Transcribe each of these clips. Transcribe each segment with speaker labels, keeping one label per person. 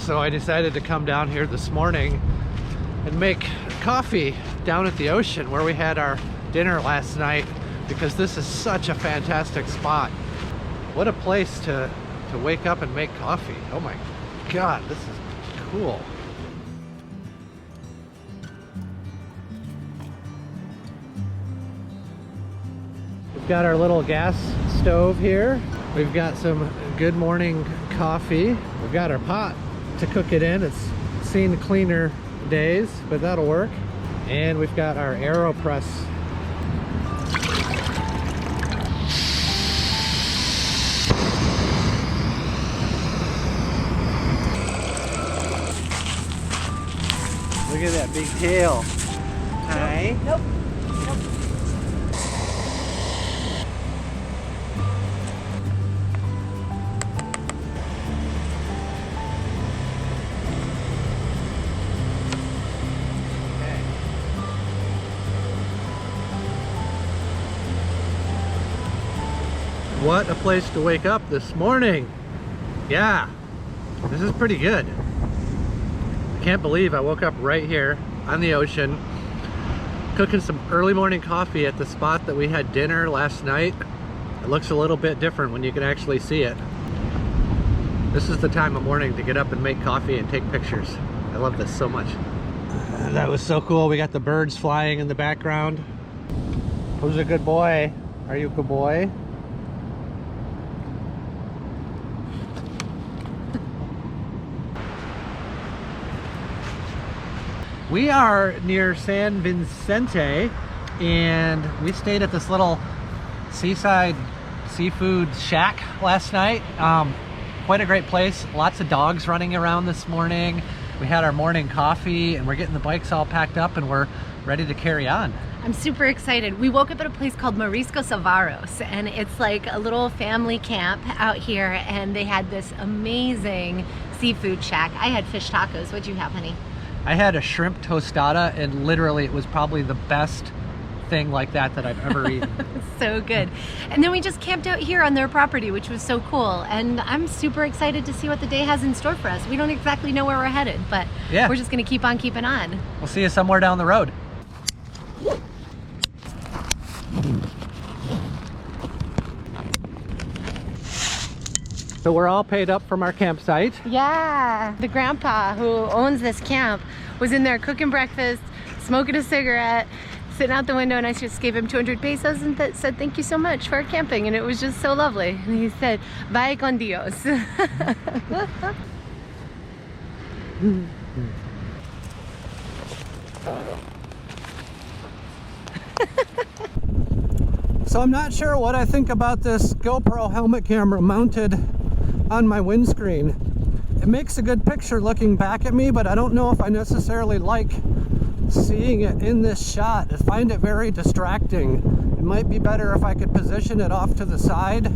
Speaker 1: So I decided to come down here this morning and make coffee down at the ocean where we had our dinner last night, because this is such a fantastic spot. What a place to wake up and make coffee. Oh my God, this is cool. We've got our little gas stove here. We've got some good morning coffee. We've got our pot to cook it in. It's seen cleaner days, but that'll work. And we've got our AeroPress. Look at that big tail. Hi.
Speaker 2: Nope.
Speaker 1: What a place to wake up this morning. Yeah, this is pretty good. I can't believe I woke up right here on the ocean, cooking some early morning coffee at the spot that we had dinner last night. It looks a little bit different when you can actually see it. This is the time of morning to get up and make coffee and take pictures. I love this so much. That was so cool. We got the birds flying in the background. Who's a good boy? Are you a good boy? We are near San Vicente, and we stayed at this little seaside seafood shack last night. Quite a great place. Lots of dogs running around this morning. We had our morning coffee, and we're getting the bikes all packed up, and we're ready to carry on.
Speaker 2: I'm super excited. We woke up at a place called Mariscos Avaros, and it's like a little family camp out here, and they had this amazing seafood shack. I had fish tacos. What'd you have, honey?
Speaker 1: I had a shrimp tostada, and literally it was probably the best thing like that I've ever eaten.
Speaker 2: So good. And then we just camped out here on their property, which was so cool. And I'm super excited to see what the day has in store for us. We don't exactly know where we're headed, but yeah, we're just going to keep on keeping on.
Speaker 1: We'll see you somewhere down the road. So we're all paid up from our campsite.
Speaker 2: Yeah, the grandpa who owns this camp was in there cooking breakfast, smoking a cigarette, sitting out the window, and I just gave him 200 pesos and said thank you so much for camping, and it was just so lovely. And he said, "Vaya con Dios."
Speaker 1: So I'm not sure what I think about this GoPro helmet camera mounted on my windscreen. It makes a good picture looking back at me, but I don't know if I necessarily like seeing it in this shot. I find it very distracting. It might be better if I could position it off to the side.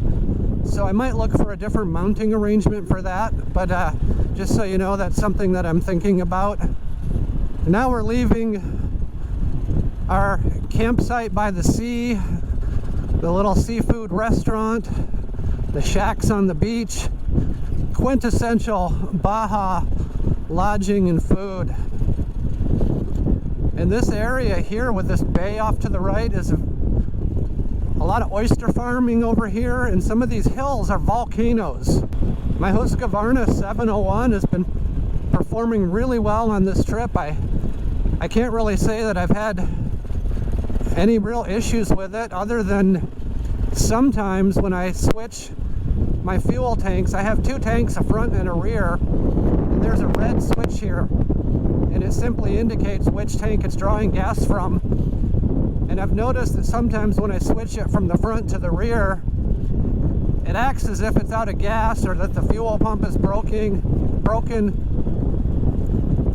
Speaker 1: So I might look for a different mounting arrangement for that, but just so you know, that's something that I'm thinking about. Now we're leaving our campsite by the sea, the little seafood restaurant, the shacks on the beach, quintessential Baja lodging and food. And this area here with this bay off to the right is a lot of oyster farming over here, and some of these hills are volcanoes. My Husqvarna 701 has been performing really well on this trip. I can't really say that I've had any real issues with it, other than sometimes when I switch my fuel tanks. I have two tanks, a front and a rear, and there's a red switch here, and it simply indicates which tank it's drawing gas from. And I've noticed that sometimes when I switch it from the front to the rear, it acts as if it's out of gas or that the fuel pump is broken,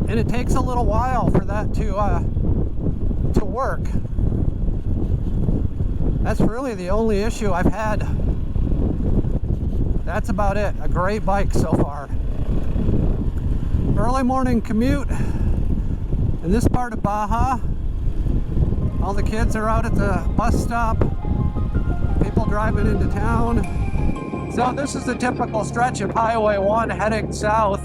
Speaker 1: and it takes a little while for that to work. That's really the only issue I've had. That's about it. A great bike so far. Early morning commute in this part of Baja. All the kids are out at the bus stop. People driving into town. So this is the typical stretch of Highway 1 heading south.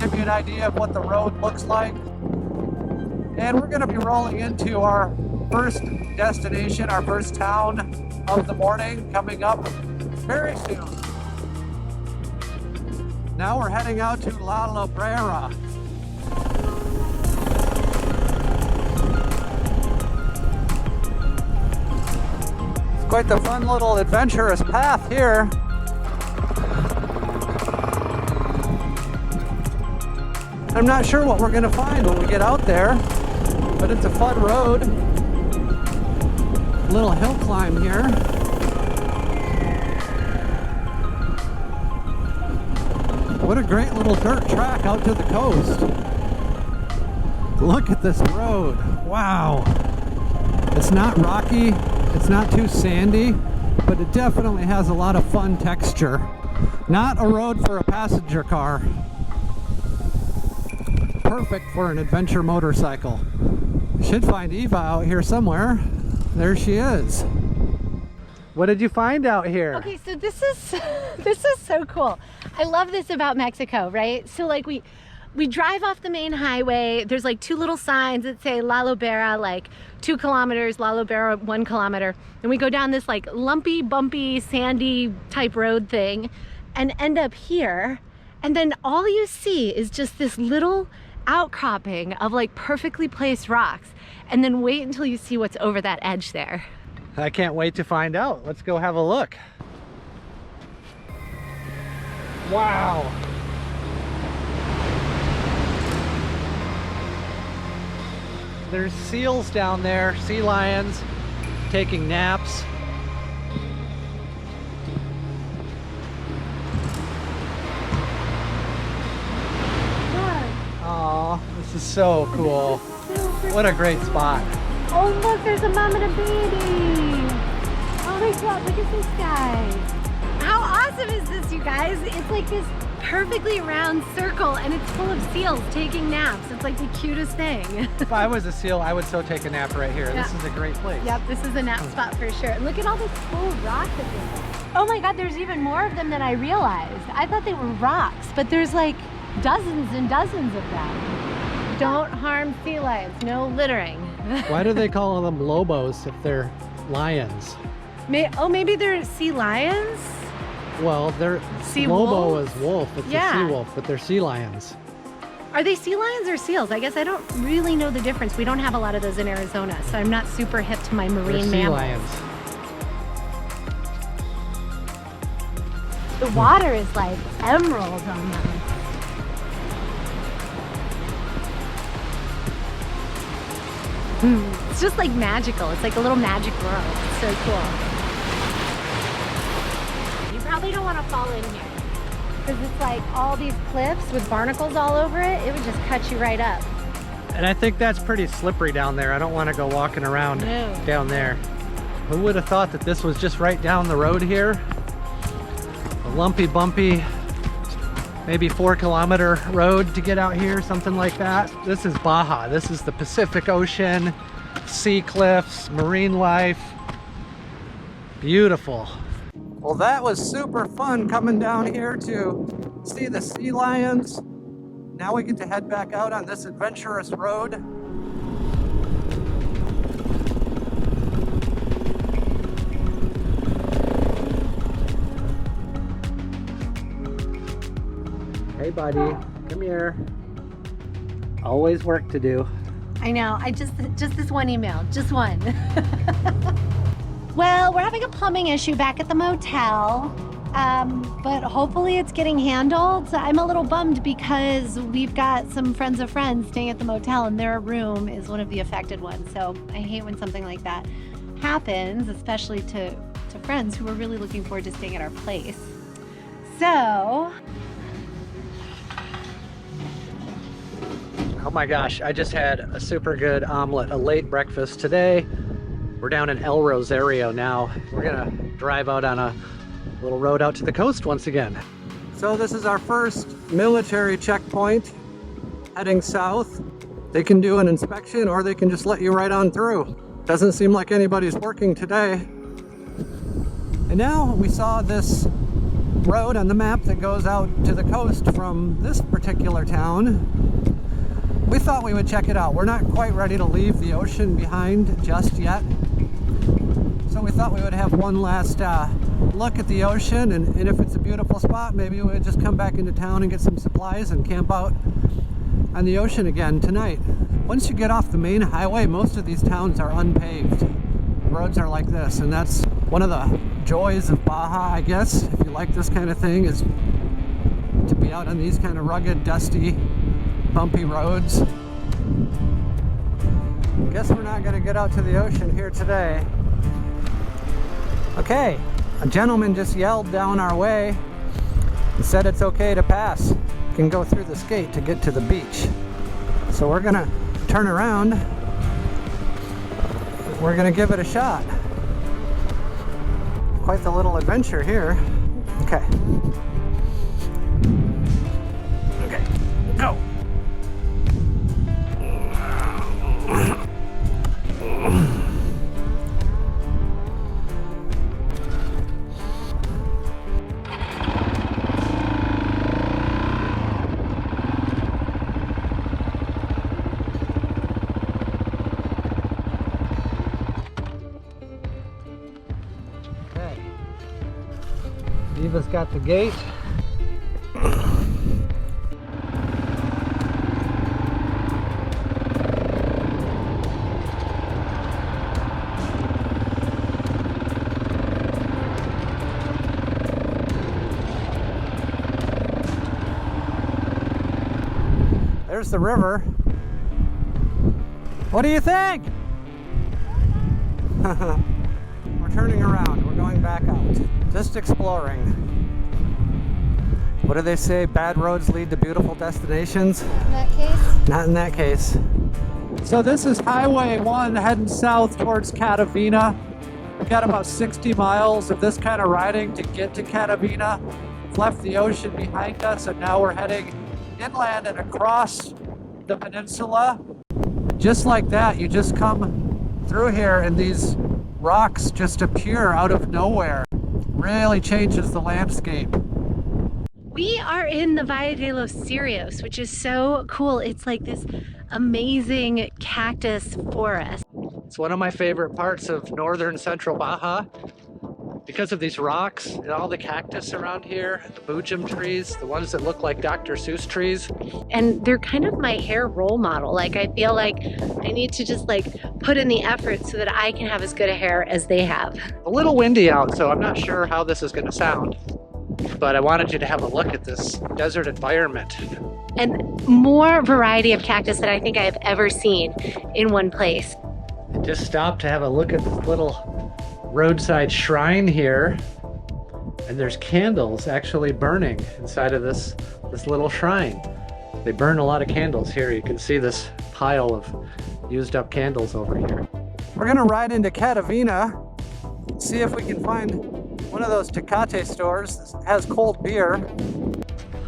Speaker 1: give you an idea of what the road looks like. And we're gonna be rolling into our first destination, our first town of the morning, coming up very soon. Now we're heading out to La Lobrera. It's quite the fun little adventurous path here. I'm not sure what we're gonna find when we get out there, but it's a fun road. Little hill climb here. What a great little dirt track out to the coast. Look at this road. Wow. It's not rocky, it's not too sandy, but it definitely has a lot of fun texture. Not a road for a passenger car. Perfect for an adventure motorcycle. Should find Eva out here somewhere. There she is. What did you find out here?
Speaker 2: Okay, so this is so cool. I love this about Mexico, right? So like we drive off the main highway. There's like two little signs that say La Lobrera, like 2 kilometers, La Lobrera 1 kilometer. And we go down this like lumpy, bumpy, sandy type road thing and end up here. And then all you see is just this little outcropping of like perfectly placed rocks. And then wait until you see what's over that edge there.
Speaker 1: I can't wait to find out. Let's go have a look. Wow. There's seals down there, sea lions taking naps. Aw, this is so cool. What a great spot.
Speaker 2: Oh look, there's a mom and a baby. Oh my god, look at this guy. How awesome is this, you guys? It's like this perfectly round circle and it's full of seals taking naps. It's like the cutest thing.
Speaker 1: If I was a seal, I would so take a nap right here. Yeah. This is a great place.
Speaker 2: Yep, this is a nap spot for sure. And look at all this cool rock that there's. Oh my god, there's even more of them than I realized. I thought they were rocks, but there's like dozens and dozens of them. Don't harm sea lions, no littering.
Speaker 1: Why do they call them lobos if they're lions?
Speaker 2: Maybe they're sea lions?
Speaker 1: Well, they're
Speaker 2: sea
Speaker 1: lobo
Speaker 2: wolves?
Speaker 1: is wolf. It's a sea wolf, but they're sea lions.
Speaker 2: Are they sea lions or seals? I guess I don't really know the difference. We don't have a lot of those in Arizona, so I'm not super hip to my marine mammals.
Speaker 1: Sea lions.
Speaker 2: The water is like emerald on them. It's just like magical. It's like a little magic world. It's so cool. You probably don't want to fall in here because it's like all these cliffs with barnacles all over it. It would just cut you right up.
Speaker 1: And I think that's pretty slippery down there. I don't want to go walking around down there. Who would have thought that this was just right down the road here? A lumpy, bumpy, maybe 4-kilometer road to get out here, something like that. This is Baja. This is the Pacific Ocean, sea cliffs, marine life. Beautiful. Well, that was super fun coming down here to see the sea lions. Now we get to head back out on this adventurous road. Hey buddy, come here. Always work to do.
Speaker 2: I know, just this one email, just one. Well, we're having a plumbing issue back at the motel, but hopefully it's getting handled. I'm a little bummed because we've got some friends of friends staying at the motel and their room is one of the affected ones. So I hate when something like that happens, especially to friends who are really looking forward to staying at our place. So,
Speaker 1: oh my gosh, I just had a super good omelet, a late breakfast today. We're down in El Rosario now. We're gonna drive out on a little road out to the coast once again. So this is our first military checkpoint heading south. They can do an inspection or they can just let you right on through. Doesn't seem like anybody's working today. And now we saw this road on the map that goes out to the coast from this particular town. We thought we would check it out. We're not quite ready to leave the ocean behind just yet. So we thought we would have one last look at the ocean, and if it's a beautiful spot, maybe we would just come back into town and get some supplies and camp out on the ocean again tonight. Once you get off the main highway, most of these towns are unpaved. The roads are like this, and that's one of the joys of Baja, I guess, if you like this kind of thing, is to be out on these kind of rugged, dusty, bumpy roads. Guess we're not going to get out to the ocean here today. Okay, a gentleman just yelled down our way and said it's okay to pass. You can go through this gate to get to the beach. So we're gonna turn around. We're gonna give it a shot. Quite the little adventure here. Okay. Okay, go. Eva's got the gate. There's the river. What do you think? We're turning around. We're going back out. Just exploring. What do they say? Bad roads lead to beautiful destinations?
Speaker 2: In that case?
Speaker 1: Not in that case. So this is Highway 1 heading south towards Cataviña. We've got about 60 miles of this kind of riding to get to Cataviña. We've left the ocean behind us, and now we're heading inland and across the peninsula. Just like that, you just come through here and these rocks just appear out of nowhere. Really changes the landscape.
Speaker 2: We are in the Valle de los Cirios, which is so cool. It's like this amazing cactus forest.
Speaker 1: It's one of my favorite parts of northern central Baja because of these rocks and all the cactus around here, the boojum trees, the ones that look like Dr. Seuss trees.
Speaker 2: And they're kind of my hair role model. Like, I feel like I need to just like put in the effort so that I can have as good a hair as they have.
Speaker 1: A little windy out, so I'm not sure how this is going to sound, but I wanted you to have a look at this desert environment.
Speaker 2: And more variety of cactus than I think I have ever seen in one place.
Speaker 1: I just stopped to have a look at this little roadside shrine here, and there's candles actually burning inside of this little shrine. They burn a lot of candles here. You can see this pile of used up candles over here. We're gonna ride into Cataviña, see if we can find one of those Tecate stores that has cold beer.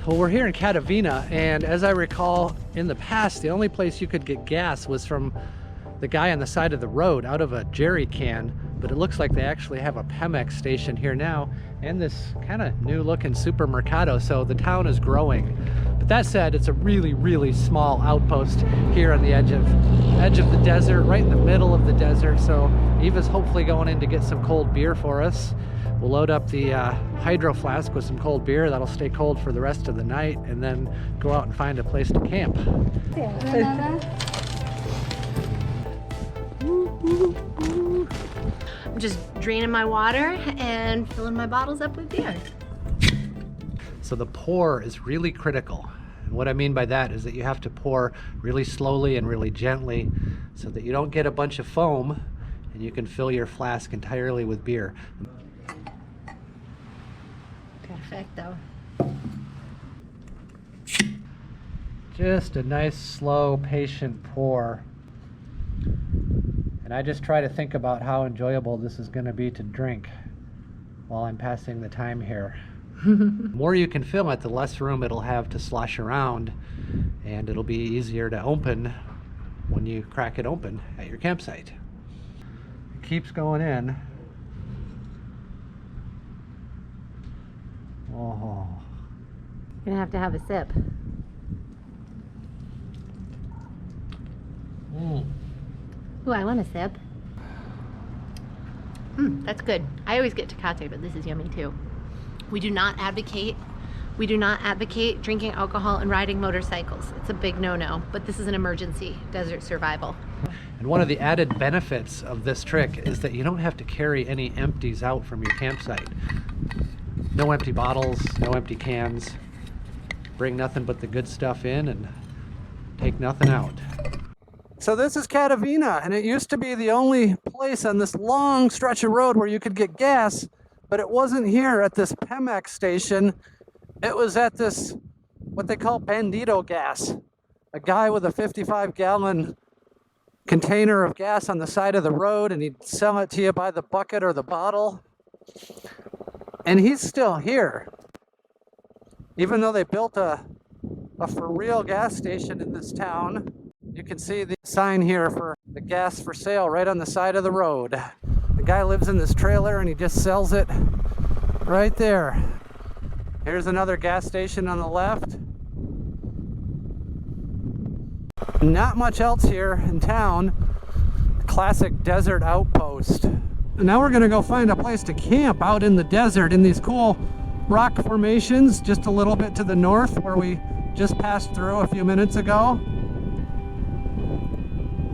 Speaker 1: Well, we're here in Cataviña, and as I recall, in the past, the only place you could get gas was from the guy on the side of the road out of a jerry can, but it looks like they actually have a Pemex station here now and this kind of new looking supermercado, so the town is growing. But that said, it's a really, really small outpost here on the edge of the desert, right in the middle of the desert, so Eva's hopefully going in to get some cold beer for us. We'll load up the hydro flask with some cold beer that'll stay cold for the rest of the night, and then go out and find a place to camp.
Speaker 2: I'm just draining my water and filling my bottles up with beer.
Speaker 1: So the pour is really critical. And what I mean by that is that you have to pour really slowly and really gently so that you don't get a bunch of foam, and you can fill your flask entirely with beer.
Speaker 2: Perfecto.
Speaker 1: Just a nice, slow, patient pour. And I just try to think about how enjoyable this is going to be to drink while I'm passing the time here. The more you can fill it, the less room it'll have to slosh around, and it'll be easier to open when you crack it open at your campsite. It keeps going in. Oh.
Speaker 2: Gonna have to have a sip. Ooh, I want a sip. That's good. I always get Tecate, but this is yummy too. We do not advocate drinking alcohol and riding motorcycles. It's a big no-no, but this is an emergency desert survival.
Speaker 1: And one of the added benefits of this trick is that you don't have to carry any empties out from your campsite. No empty bottles, no empty cans. Bring nothing but the good stuff in and take nothing out. So this is Cataviña, and it used to be the only place on this long stretch of road where you could get gas, but it wasn't here at this Pemex station. It was at this, what they call bandito gas. A guy with a 55-gallon container of gas on the side of the road, and he'd sell it to you by the bucket or the bottle. And he's still here. Even though they built a for real gas station in this town, you can see the sign here for the gas for sale right on the side of the road. The guy lives in this trailer and he just sells it right there. Here's another gas station on the left. Not much else here in town. Classic desert outpost. And now we're gonna go find a place to camp out in the desert in these cool rock formations just a little bit to the north where we just passed through a few minutes ago.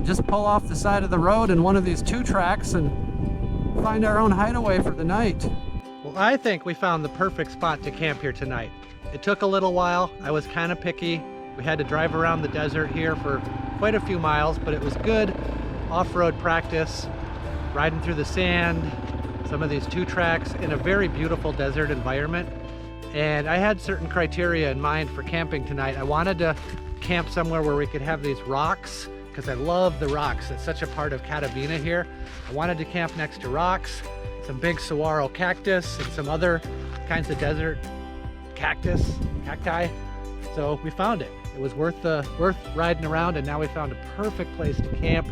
Speaker 1: Just pull off the side of the road in one of these 2 tracks and find our own hideaway for the night. Well, I think we found the perfect spot to camp here tonight. It took a little while. I was kind of picky. We had to drive around the desert here for quite a few miles, but it was good off-road practice, riding through the sand, some of these 2 tracks in a very beautiful desert environment. And I had certain criteria in mind for camping tonight. I wanted to camp somewhere where we could have these rocks, because I love the rocks. It's such a part of Cataviña here. I wanted to camp next to rocks, some big saguaro cactus, and some other kinds of desert cacti. So we found it. It was worth riding around, and now we found a perfect place to camp.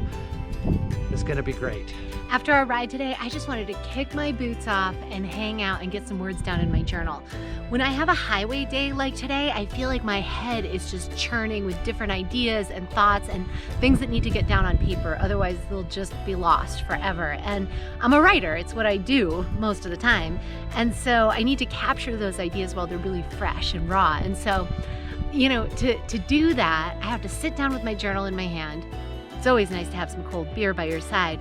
Speaker 1: It's gonna be great.
Speaker 2: After our ride today, I just wanted to kick my boots off and hang out and get some words down in my journal. When I have a highway day like today, I feel like my head is just churning with different ideas and thoughts and things that need to get down on paper. Otherwise, they'll just be lost forever. And I'm a writer. It's what I do most of the time. And so I need to capture those ideas while they're really fresh and raw. And so, you know, to do that, I have to sit down with my journal in my hand. It's always nice to have some cold beer by your side.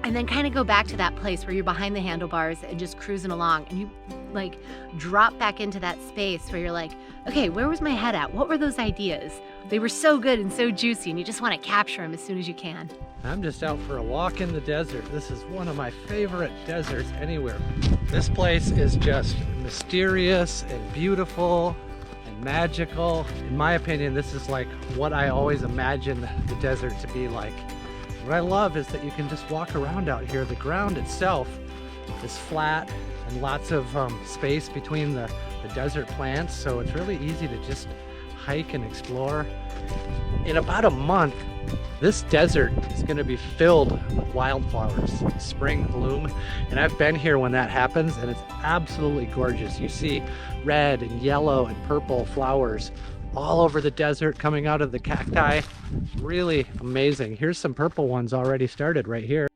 Speaker 2: And then kind of go back to that place where you're behind the handlebars and just cruising along, and you like drop back into that space where you're like, okay, where was my head at? What were those ideas? They were so good and so juicy, and you just want to capture them as soon as you can.
Speaker 1: I'm just out for a walk in the desert. This is one of my favorite deserts anywhere. This place is just mysterious and beautiful and magical. In my opinion, this is like what I always imagined the desert to be like. What I love is that you can just walk around out here. The ground itself is flat and lots of space between the desert plants, so it's really easy to just hike and explore. In about a month, this desert is going to be filled with wildflowers, spring bloom, and I've been here when that happens, and it's absolutely gorgeous. You see red and yellow and purple flowers all over the desert coming out of the cacti. Really amazing. Here's some purple ones already started right here.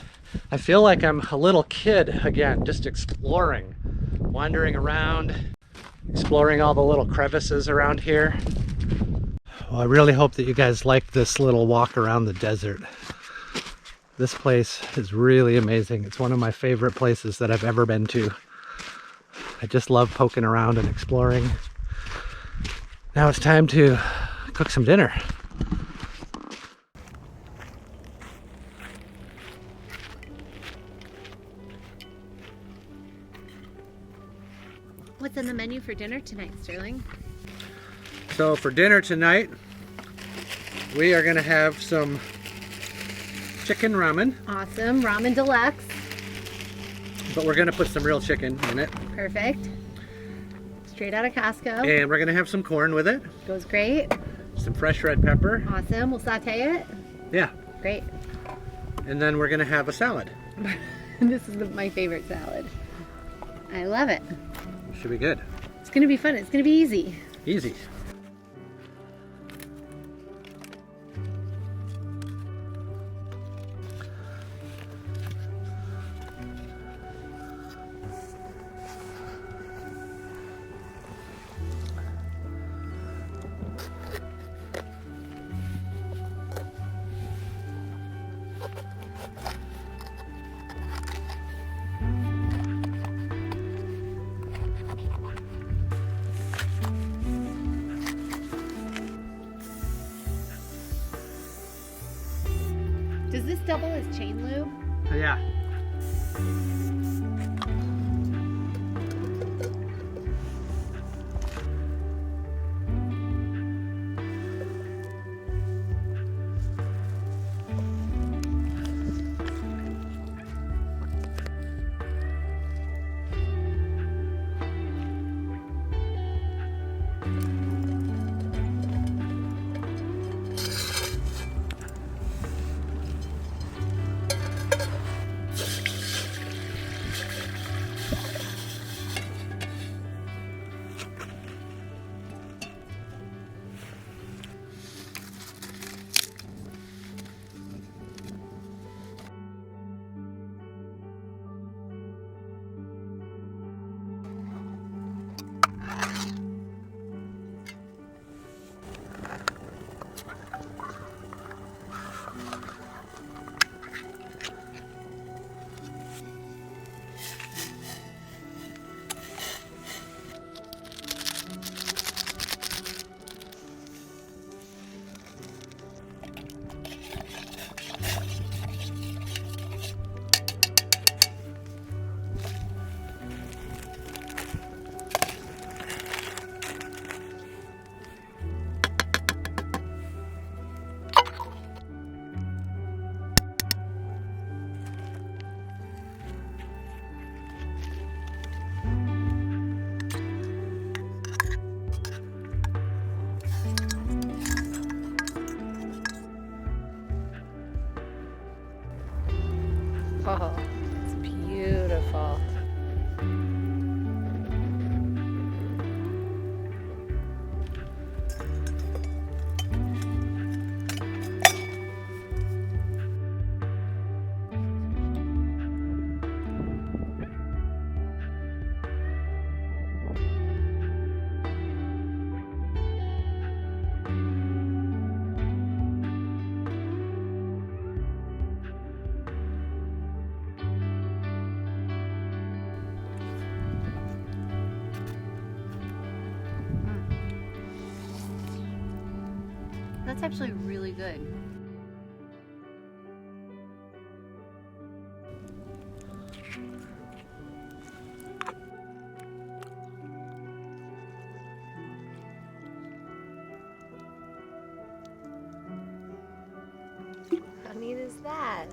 Speaker 1: I feel like I'm a little kid again, just exploring, wandering around, exploring all the little crevices around here. Well, I really hope that you guys like this little walk around the desert. This place is really amazing. It's one of my favorite places that I've ever been to. I just love poking around and exploring. Now it's time to cook some dinner.
Speaker 2: What's on the menu for dinner tonight, Sterling?
Speaker 1: So for dinner tonight, we are gonna have some chicken ramen.
Speaker 2: Awesome, ramen deluxe.
Speaker 1: But we're gonna put some real chicken in it.
Speaker 2: Perfect. Straight out of Costco.
Speaker 1: And we're gonna have some corn with it.
Speaker 2: Goes great.
Speaker 1: Some fresh red pepper.
Speaker 2: Awesome, we'll saute it.
Speaker 1: Yeah.
Speaker 2: Great.
Speaker 1: And then we're gonna have a salad.
Speaker 2: This is my favorite salad. I love it.
Speaker 1: Should be good.
Speaker 2: gonna be fun. It's gonna be easy.
Speaker 1: Easy.
Speaker 2: Does this double as chain lube?
Speaker 1: Yeah.
Speaker 2: Oh, it's beautiful. That's actually really good. How neat is that?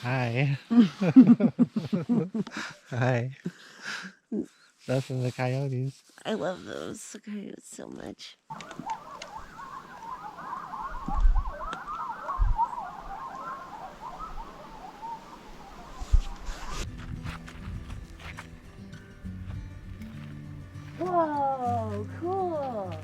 Speaker 1: Hi. Hi. Those are the coyotes.
Speaker 2: I love those coyotes so much. Whoa, cool.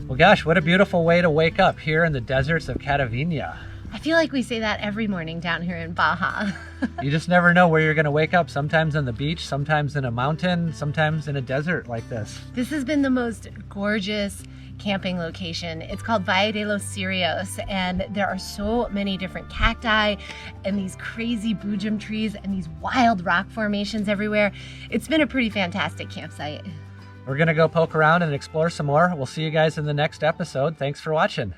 Speaker 1: Well, gosh, what a beautiful way to wake up here in the deserts of Cataviña.
Speaker 2: I feel like we say that every morning down here in Baja.
Speaker 1: You just never know where you're going to wake up. Sometimes on the beach, sometimes in a mountain, sometimes in a desert like this.
Speaker 2: This has been the most gorgeous camping location. It's called Valle de los Cirios, and there are so many different cacti and these crazy boojum trees and these wild rock formations everywhere. It's been a pretty fantastic campsite.
Speaker 1: We're going to go poke around and explore some more. We'll see you guys in the next episode. Thanks for watching.